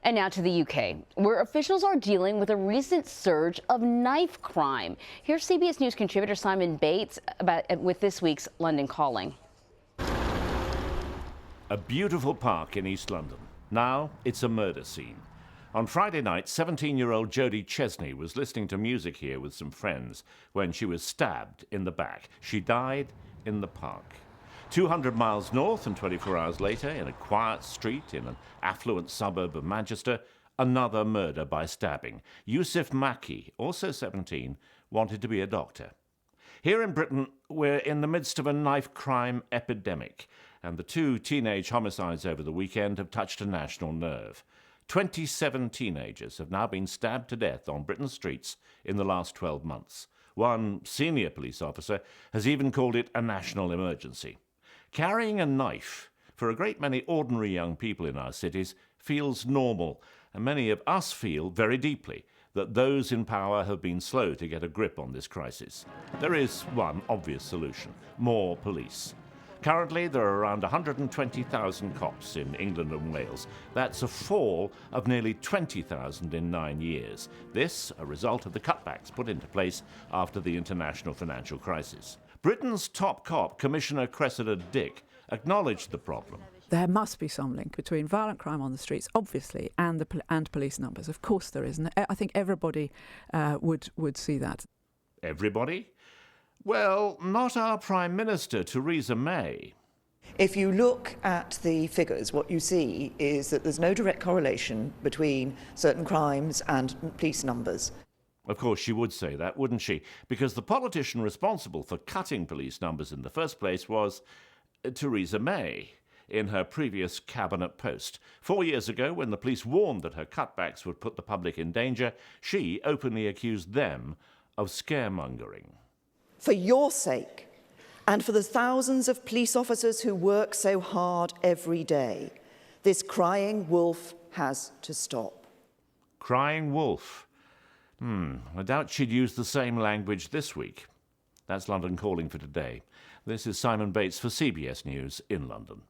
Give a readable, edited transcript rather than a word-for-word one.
And now to the UK, where officials are dealing with a recent surge of knife crime. Here's CBS News contributor Simon Bates with this week's London Calling. A beautiful park in East London. Now it's a murder scene. On Friday night, 17-year-old Jodie Chesney was listening to music here with some friends when she was stabbed in the back. She died in the park. 200 miles north and 24 hours later, in a quiet street in an affluent suburb of Manchester, another murder by stabbing. Yusuf Maki, also 17, wanted to be a doctor. Here in Britain, we're in the midst of a knife crime epidemic, and the two teenage homicides over the weekend have touched a national nerve. 27 teenagers have now been stabbed to death on Britain's streets in the last 12 months. One senior police officer has even called it a national emergency. Carrying a knife, for a great many ordinary young people in our cities, feels normal, and many of us feel very deeply that those in power have been slow to get a grip on this crisis. There is one obvious solution: more police. Currently, there are around 120,000 cops in England and Wales. That's a fall of nearly 20,000 in 9 years. This, a result of the cutbacks put into place after the international financial crisis. Britain's top cop, Commissioner Cressida Dick, acknowledged the problem. There must be some link between violent crime on the streets, obviously, and police numbers. Of course there is, and I think everybody would see that. Everybody? Well, not our Prime Minister, Theresa May. If you look at the figures, what you see is that there's no direct correlation between certain crimes and police numbers. Of course, she would say that, wouldn't she? Because the politician responsible for cutting police numbers in the first place was Theresa May in her previous cabinet post. 4 years ago, when the police warned that her cutbacks would put the public in danger, she openly accused them of scaremongering. For your sake, and for the thousands of police officers who work so hard every day, this crying wolf has to stop. Crying wolf? I doubt she'd use the same language this week. That's London Calling for today. This is Simon Bates for CBS News in London.